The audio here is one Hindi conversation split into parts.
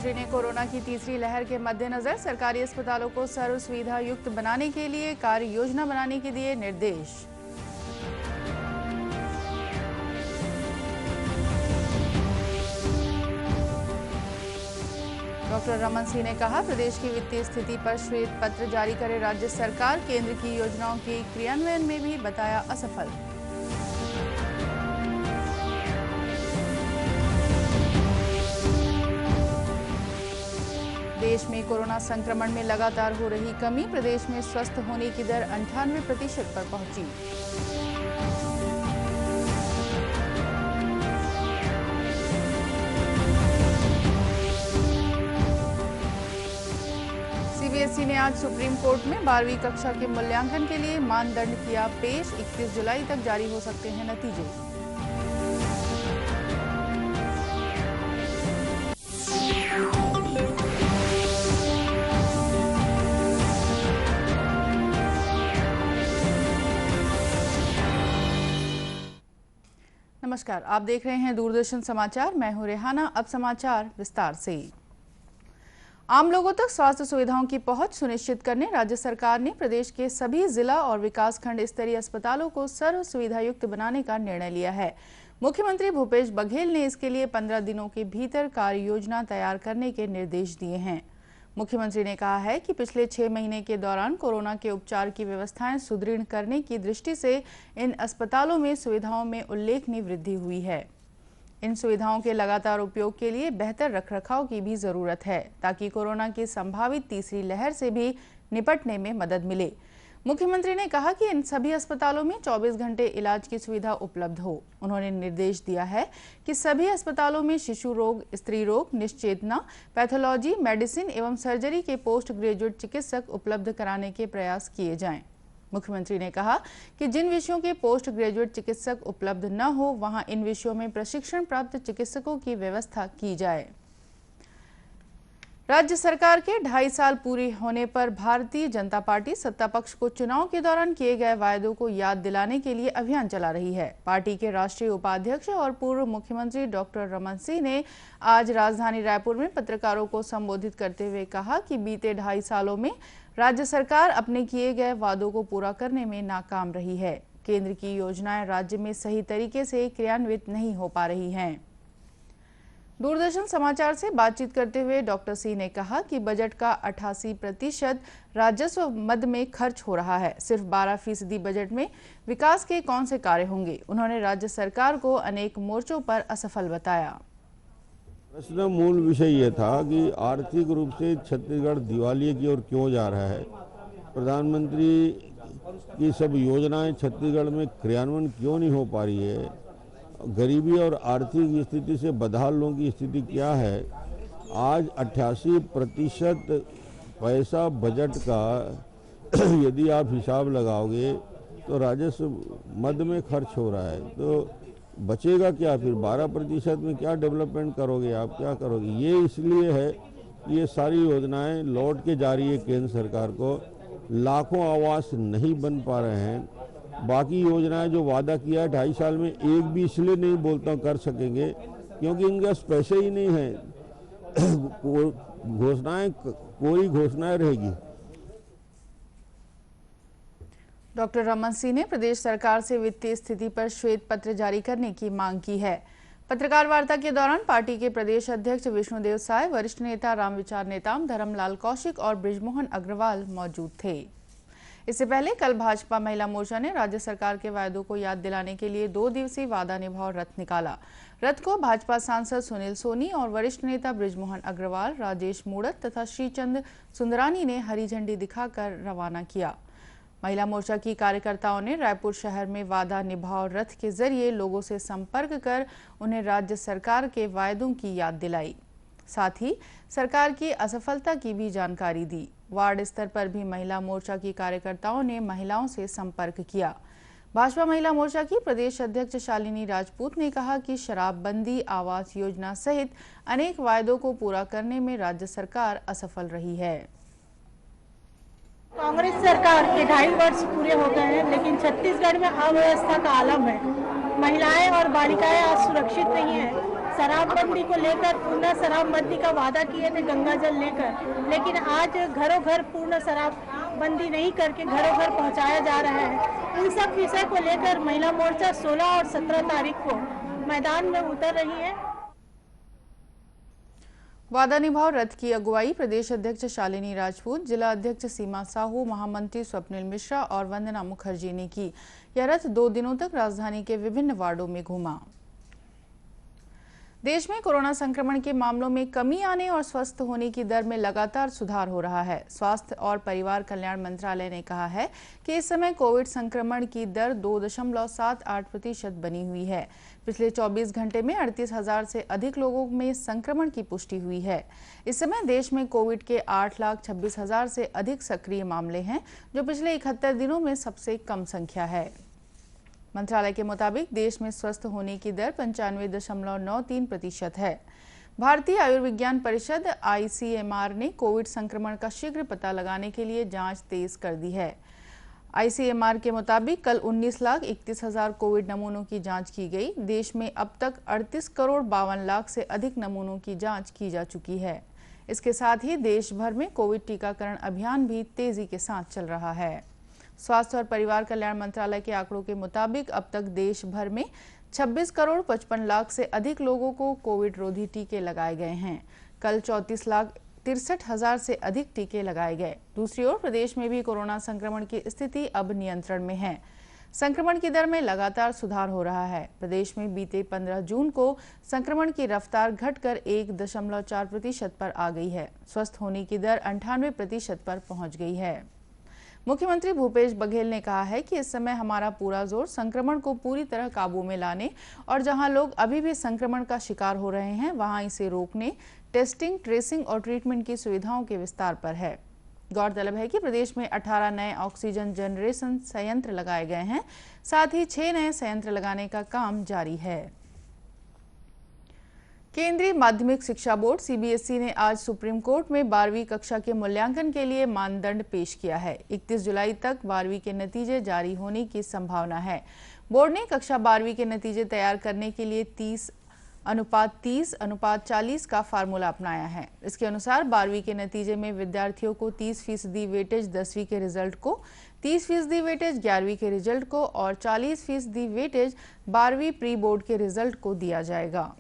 मुख्यमंत्री ने कोरोना की तीसरी लहर के मद्देनजर सरकारी अस्पतालों को सर्व सुविधा युक्त बनाने के लिए कार्य योजना बनाने के दिए निर्देश। डॉक्टर रमन सिंह ने कहा, प्रदेश की वित्तीय स्थिति पर श्वेत पत्र जारी करे राज्य सरकार, केंद्र की योजनाओं के क्रियान्वयन में भी बताया असफल। देश में कोरोना संक्रमण में लगातार हो रही कमी, प्रदेश में स्वस्थ होने की दर 98% पर पहुंची। सीबीएसई ने आज सुप्रीम कोर्ट में 12वीं कक्षा के मूल्यांकन के लिए मानदंड किया पेश। 31 जुलाई तक जारी हो सकते हैं नतीजे। नमस्कार, आप देख रहे हैं दूरदर्शन समाचार। मैं हूं रेहाना। अब समाचार विस्तार से। आम लोगों तक स्वास्थ्य सुविधाओं की पहुंच सुनिश्चित करने राज्य सरकार ने प्रदेश के सभी जिला और विकासखंड स्तरीय अस्पतालों को सर्व सुविधा युक्त बनाने का निर्णय लिया है। मुख्यमंत्री भूपेश बघेल ने इसके लिए 15 दिनों के भीतर कार्य योजना तैयार करने के निर्देश दिए हैं। मुख्यमंत्री ने कहा है कि पिछले 6 महीने के दौरान कोरोना के उपचार की व्यवस्थाएं सुदृढ़ करने की दृष्टि से इन अस्पतालों में सुविधाओं में उल्लेखनीय वृद्धि हुई है। इन सुविधाओं के लगातार उपयोग के लिए बेहतर रखरखाव की भी जरूरत है, ताकि कोरोना की संभावित तीसरी लहर से भी निपटने में मदद मिले। मुख्यमंत्री ने कहा कि इन सभी अस्पतालों में 24 घंटे इलाज की सुविधा उपलब्ध हो। उन्होंने निर्देश दिया है कि सभी अस्पतालों में शिशु रोग, स्त्री रोग, निश्चेतना, पैथोलॉजी, मेडिसिन एवं सर्जरी के पोस्ट ग्रेजुएट चिकित्सक उपलब्ध कराने के प्रयास किए जाएं। मुख्यमंत्री ने कहा कि जिन विषयों के पोस्ट ग्रेजुएट चिकित्सक उपलब्ध न हो, वहां इन विषयों में प्रशिक्षण प्राप्त चिकित्सकों की व्यवस्था की जाए। राज्य सरकार के 2.5 साल पूरे होने पर भारतीय जनता पार्टी सत्ता पक्ष को चुनाव के दौरान किए गए वायदों को याद दिलाने के लिए अभियान चला रही है। पार्टी के राष्ट्रीय उपाध्यक्ष और पूर्व मुख्यमंत्री डॉक्टर रमन सिंह ने आज राजधानी रायपुर में पत्रकारों को संबोधित करते हुए कहा कि बीते 2.5 सालों में राज्य सरकार अपने किए गए वादों को पूरा करने में नाकाम रही है। केंद्र की योजनाएं राज्य में सही तरीके से क्रियान्वित नहीं हो पा रही हैं। दूरदर्शन समाचार से बातचीत करते हुए डॉक्टर सिंह ने कहा कि बजट का 88% राजस्व मद में खर्च हो रहा है। सिर्फ 12% बजट में विकास के कौन से कार्य होंगे। उन्होंने राज्य सरकार को अनेक मोर्चों पर असफल बताया। प्रश्न मूल विषय ये था कि आर्थिक रूप से छत्तीसगढ़ दिवालिये की ओर क्यों जा रहा है। प्रधानमंत्री की सब योजनाएं छत्तीसगढ़ में क्रियान्वयन क्यों नहीं हो पा रही है। गरीबी और आर्थिक स्थिति से बदहाल लोगों की स्थिति क्या है। आज 88% पैसा बजट का यदि आप हिसाब लगाओगे तो राजस्व मद में खर्च हो रहा है, तो बचेगा क्या फिर। 12% में क्या डेवलपमेंट करोगे आप, क्या करोगे। ये इसलिए है कि ये सारी योजनाएं लौट के जा रही है केंद्र सरकार को। लाखों आवास नहीं बन पा रहे हैं। बाकी योजनाएं जो वादा किया है 2.5 साल में, एक भी इसलिए नहीं बोलता कर सकेंगे क्योंकि इनके पास पैसे ही नहीं है। घोषणाएं कोई घोषणाएं रहेगी। डॉक्टर रमन सिंह ने प्रदेश सरकार से वित्तीय स्थिति पर श्वेत पत्र जारी करने की मांग की है। पत्रकार वार्ता के दौरान पार्टी के प्रदेश अध्यक्ष विष्णुदेव साय, वरिष्ठ नेता रामविचार नेताम, धर्मलाल कौशिक और बृजमोहन अग्रवाल मौजूद थे। इससे पहले कल भाजपा महिला मोर्चा ने राज्य सरकार के वायदों को याद दिलाने के लिए 2 दिवसीय वादा निभाओ रथ निकाला। रथ को भाजपा सांसद सुनील सोनी और वरिष्ठ नेता बृजमोहन अग्रवाल, राजेश मूड़त तथा श्रीचंद सुंदरानी ने हरी झंडी दिखाकर रवाना किया। महिला मोर्चा की कार्यकर्ताओं ने रायपुर शहर में वादा निभाओ रथ के जरिए लोगों से संपर्क कर उन्हें राज्य सरकार के वायदों की याद दिलाई। साथ ही सरकार की असफलता की भी जानकारी दी। वार्ड स्तर पर भी महिला मोर्चा की कार्यकर्ताओं ने महिलाओं से संपर्क किया। भाजपा महिला मोर्चा की प्रदेश अध्यक्ष शालिनी राजपूत ने कहा कि शराबबंदी, आवास योजना सहित अनेक वायदों को पूरा करने में राज्य सरकार असफल रही है। कांग्रेस सरकार के 2.5 वर्ष पूरे हो गए हैं, लेकिन छत्तीसगढ़ में अव्यवस्था का आलम है। महिलाएं और बालिकाएं आज सुरक्षित नहीं है। शराबबंदी को लेकर पूर्ण शराबबंदी का वादा किए थे गंगा जल लेकर, लेकिन आज घरों घर पूर्ण शराबबंदी नहीं करके घरों घर पहुंचाया जा रहा है। इन सब विषय को लेकर महिला मोर्चा 16 और 17 तारीख को मैदान में उतर रही है। वादा निभाओ रथ की अगुवाई प्रदेश अध्यक्ष शालिनी राजपूत, जिला अध्यक्ष सीमा साहू, महामंत्री स्वप्निल मिश्रा और वंदना मुखर्जी ने की। यह रथ 2 दिनों तक राजधानी के विभिन्न वार्डों में घूमा। देश में कोरोना संक्रमण के मामलों में कमी आने और स्वस्थ होने की दर में लगातार सुधार हो रहा है। स्वास्थ्य और परिवार कल्याण मंत्रालय ने कहा है कि इस समय कोविड संक्रमण की दर 2.78% बनी हुई है। पिछले 24 घंटे में 38,000 से अधिक लोगों में संक्रमण की पुष्टि हुई है। इस समय देश में कोविड के 8,26,000 से अधिक सक्रिय मामले हैं, जो पिछले 71 दिनों में सबसे कम संख्या है। मंत्रालय के मुताबिक देश में स्वस्थ होने की दर 95.93% है। भारतीय आयुर्विज्ञान परिषद ICMR ने कोविड संक्रमण का शीघ्र पता लगाने के लिए जांच तेज कर दी है। ICMR के मुताबिक कल 19,31,000 कोविड नमूनों की जांच की गई। देश में अब तक 38 करोड़ 52 लाख से अधिक नमूनों की जांच की जा चुकी है। इसके साथ ही देश भर में कोविड टीकाकरण अभियान भी तेजी के साथ चल रहा है। स्वास्थ्य और परिवार कल्याण मंत्रालय के आंकड़ों के मुताबिक अब तक देश भर में 26 करोड़ 55 लाख से अधिक लोगों को कोविड रोधी टीके लगाए गए हैं। कल 34,63,000 से अधिक टीके लगाए गए। दूसरी ओर प्रदेश में भी कोरोना संक्रमण की स्थिति अब नियंत्रण में है। संक्रमण की दर में लगातार सुधार हो रहा है। प्रदेश में बीते 15 जून को संक्रमण की रफ्तार घटकर 1.4% पर आ गई है। स्वस्थ होने की दर 98% पर पहुंच गई है। मुख्यमंत्री भूपेश बघेल ने कहा है कि इस समय हमारा पूरा जोर संक्रमण को पूरी तरह काबू में लाने और जहां लोग अभी भी संक्रमण का शिकार हो रहे हैं, वहां इसे रोकने, टेस्टिंग, ट्रेसिंग और ट्रीटमेंट की सुविधाओं के विस्तार पर है। गौरतलब है कि प्रदेश में 18 नए ऑक्सीजन जनरेशन संयंत्र लगाए गए हैं। साथ ही 6 नए संयंत्र लगाने का काम जारी है। केंद्रीय माध्यमिक शिक्षा बोर्ड CBSE ने आज सुप्रीम कोर्ट में 12वीं कक्षा के मूल्यांकन के लिए मानदंड पेश किया है। 31 जुलाई तक 12वीं के नतीजे जारी होने की संभावना है। बोर्ड ने कक्षा 12वीं के नतीजे तैयार करने के लिए 30:30:40 का फार्मूला अपनाया है। इसके अनुसार 12वीं के नतीजे में विद्यार्थियों को 30% वेटेज 10वीं के रिजल्ट को, 30% वेटेज 11वीं के रिजल्ट को और 40% वेटेज 12वीं प्री बोर्ड के रिजल्ट को दिया जाएगा।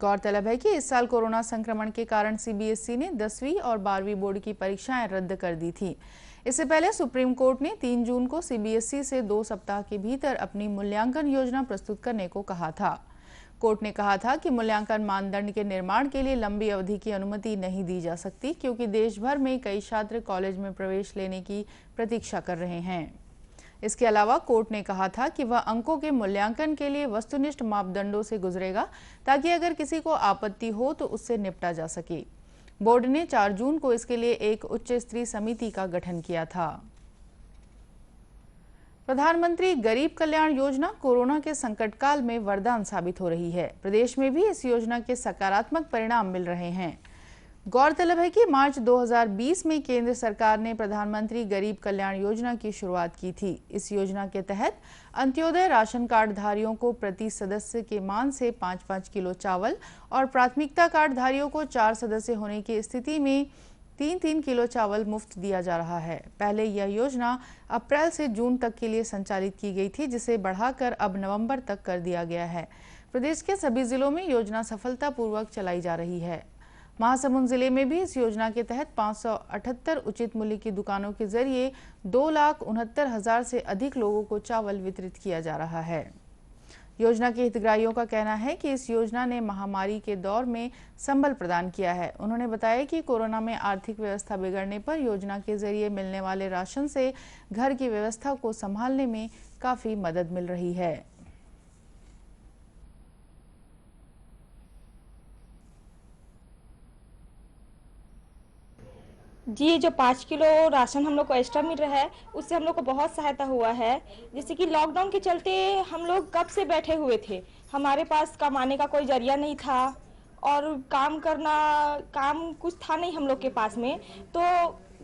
गौरतलब है कि इस साल कोरोना संक्रमण के कारण CBSE ने 10वीं और 12वीं बोर्ड की परीक्षाएं रद्द कर दी थी। इससे पहले सुप्रीम कोर्ट ने 3 जून को CBSE से 2 सप्ताह के भीतर अपनी मूल्यांकन योजना प्रस्तुत करने को कहा था। कोर्ट ने कहा था कि मूल्यांकन मानदंड के निर्माण के लिए लंबी अवधि की अनुमति नहीं दी जा सकती, क्योंकि देश भर में कई छात्र कॉलेज में प्रवेश लेने की प्रतीक्षा कर रहे हैं। इसके अलावा कोर्ट ने कहा था कि वह अंकों के मूल्यांकन के लिए वस्तुनिष्ठ मापदंडों से गुजरेगा, ताकि अगर किसी को आपत्ति हो तो उससे निपटा जा सके। बोर्ड ने 4 जून को इसके लिए एक उच्च स्तरीय समिति का गठन किया था। प्रधानमंत्री गरीब कल्याण योजना कोरोना के संकट काल में वरदान साबित हो रही है। प्रदेश में भी इस योजना के सकारात्मक परिणाम मिल रहे हैं। गौरतलब है कि मार्च 2020 में केंद्र सरकार ने प्रधानमंत्री गरीब कल्याण योजना की शुरुआत की थी। इस योजना के तहत अंत्योदय राशन कार्ड धारियों को प्रति सदस्य के मान से 5-5 किलो चावल और प्राथमिकता कार्ड धारियों को 4 सदस्य होने की स्थिति में 3-3 किलो चावल मुफ्त दिया जा रहा है। पहले यह योजना अप्रैल से जून तक के लिए संचालित की गई थी, जिसे बढ़ाकर अब नवंबर तक कर दिया गया है। प्रदेश के सभी जिलों में योजना सफलतापूर्वक चलाई जा रही है। महासमुंद जिले में भी इस योजना के तहत 578 उचित मूल्य की दुकानों के जरिए 2,69,000 से अधिक लोगों को चावल वितरित किया जा रहा है। योजना के हितग्राहियों का कहना है कि इस योजना ने महामारी के दौर में संबल प्रदान किया है। उन्होंने बताया कि कोरोना में आर्थिक व्यवस्था बिगड़ने पर योजना के जरिए मिलने वाले राशन से घर की व्यवस्था को संभालने में काफी मदद मिल रही है। जी, जो 5 किलो राशन हम लोग को एक्स्ट्रा मिल रहा है, उससे हम लोग को बहुत सहायता हुआ है। जैसे कि लॉकडाउन के चलते हम लोग कब से बैठे हुए थे, हमारे पास कमाने का कोई जरिया नहीं था और काम कुछ था नहीं हम लोग के पास में। तो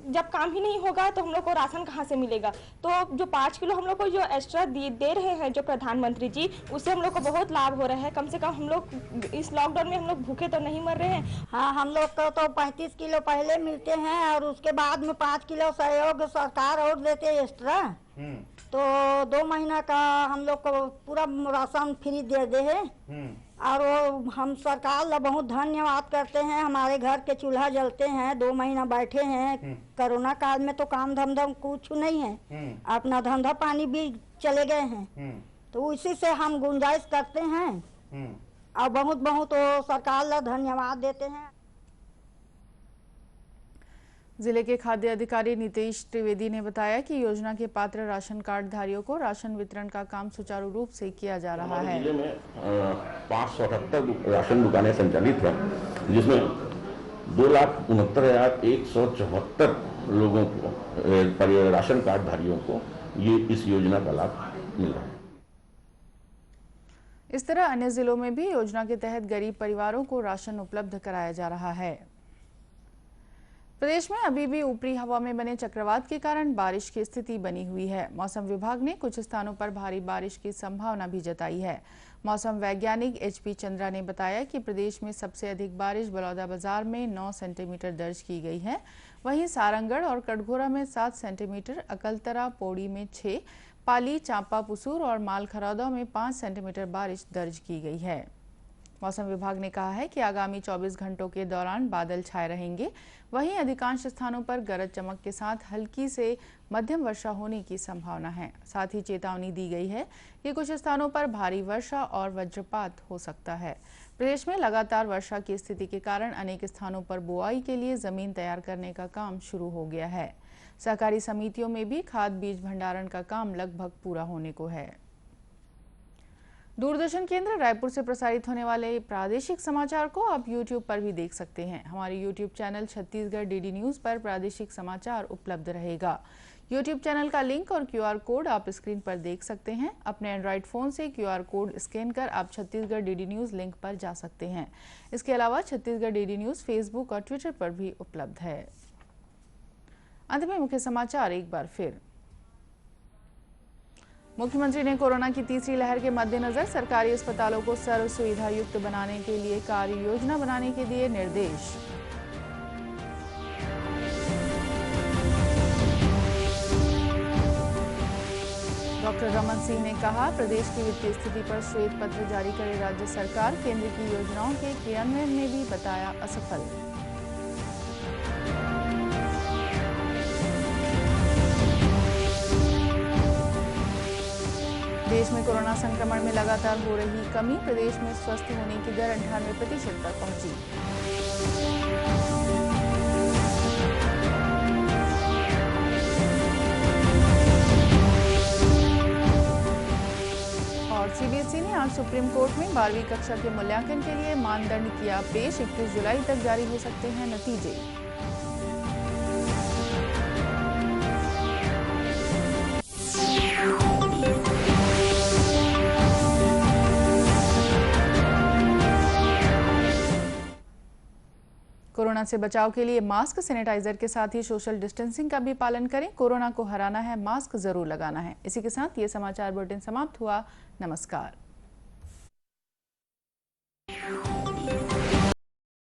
जब काम ही नहीं होगा तो हम लोग को राशन कहाँ से मिलेगा। तो जो 5 किलो हम लोग को जो एक्स्ट्रा दे रहे हैं जो प्रधानमंत्री जी, उससे हम लोग को बहुत लाभ हो रहा है। कम से कम हम लोग इस लॉकडाउन में हम लोग भूखे तो नहीं मर रहे हैं। हाँ, हम लोग को तो 35 किलो पहले मिलते हैं और उसके बाद में 5 किलो सहयोग सरकार और देते है एक्स्ट्रा। तो 2 महीना का हम लोग को पूरा राशन फ्री दे है। और वो हम सरकार ला बहुत धन्यवाद करते हैं। हमारे घर के चूल्हा जलते हैं, 2 महीना बैठे हैं। कोरोना काल में तो काम धंधा कुछ नहीं है, अपना धंधा पानी भी चले गए हैं। तो इसी से हम गुंजाइश करते हैं और बहुत बहुत वो सरकार ला धन्यवाद देते हैं। जिले के खाद्य अधिकारी नितेश त्रिवेदी ने बताया कि योजना के पात्र राशन कार्ड धारियों को राशन वितरण का काम सुचारू रूप से किया जा रहा है। जिले में 578 राशन दुकानें संचालित हैं, जिसमें 2,69,174 लोगों को राशन कार्ड धारियों को ये इस योजना का लाभ मिल रहा है। इस तरह अन्य जिलों में भी योजना के तहत गरीब परिवारों को राशन उपलब्ध कराया जा रहा है। प्रदेश में अभी भी ऊपरी हवा में बने चक्रवात के कारण बारिश की स्थिति बनी हुई है। मौसम विभाग ने कुछ स्थानों पर भारी बारिश की संभावना भी जताई है। मौसम वैज्ञानिक HP चंद्रा ने बताया कि प्रदेश में सबसे अधिक बारिश बलौदाबाजार में 9 सेंटीमीटर दर्ज की गई है। वहीं सारंगढ़ और कटघोरा में 7 सेंटीमीटर, अकलतरा, पौड़ी में 6, पाली, चांपा, पुसूर और मालखरौदा में 5 सेंटीमीटर बारिश दर्ज की गई है। मौसम विभाग ने कहा है कि आगामी 24 घंटों के दौरान बादल छाए रहेंगे। वहीं अधिकांश स्थानों पर गरज चमक के साथ हल्की से मध्यम वर्षा होने की संभावना है। साथ ही चेतावनी दी गई है कि कुछ स्थानों पर भारी वर्षा और वज्रपात हो सकता है। प्रदेश में लगातार वर्षा की स्थिति के कारण अनेक स्थानों पर बुआई के लिए जमीन तैयार करने का काम शुरू हो गया है। सहकारी समितियों में भी खाद बीज भंडारण का काम लगभग पूरा होने को है। दूरदर्शन केंद्र रायपुर से प्रसारित होने वाले प्रादेशिक समाचार को आप YouTube पर भी देख सकते हैं। हमारे YouTube channel Chhattisgarh DD news पर प्रादेशिक समाचार उपलब्ध रहेगा। YouTube चैनल का लिंक और QR कोड आप स्क्रीन पर देख सकते हैं। अपने एंड्रॉइड फोन से QR कोड स्कैन कर आप छत्तीसगढ़ DD न्यूज लिंक पर जा सकते हैं। इसके अलावा छत्तीसगढ़ DD न्यूज फेसबुक और ट्विटर पर भी उपलब्ध है। अंत में मुख्य समाचार एक बार फिर। मुख्यमंत्री ने कोरोना की तीसरी लहर के मद्देनजर सरकारी अस्पतालों को सर्व सुविधा युक्त बनाने के लिए कार्य योजना बनाने के दिए निर्देश। डॉक्टर रमन सिंह ने कहा, प्रदेश की वित्तीय स्थिति पर श्वेत पत्र जारी करे राज्य सरकार, केंद्र की योजनाओं के क्रियान्वयन में भी बताया असफल। देश में कोरोना संक्रमण में लगातार हो रही कमी, प्रदेश में स्वस्थ होने की दर 98% पर पहुंची। और CBSE ने आज सुप्रीम कोर्ट में 12वीं कक्षा के मूल्यांकन के लिए मानदंड किया पेश। 21 जुलाई तक जारी हो सकते हैं नतीजे। कोरोना से बचाव के लिए मास्क, सैनिटाइजर के साथ ही सोशल डिस्टेंसिंग का भी पालन करें। कोरोना को हराना है, मास्क जरूर लगाना है। इसी के साथ ये समाचार बुलेटिन समाप्त हुआ। नमस्कार।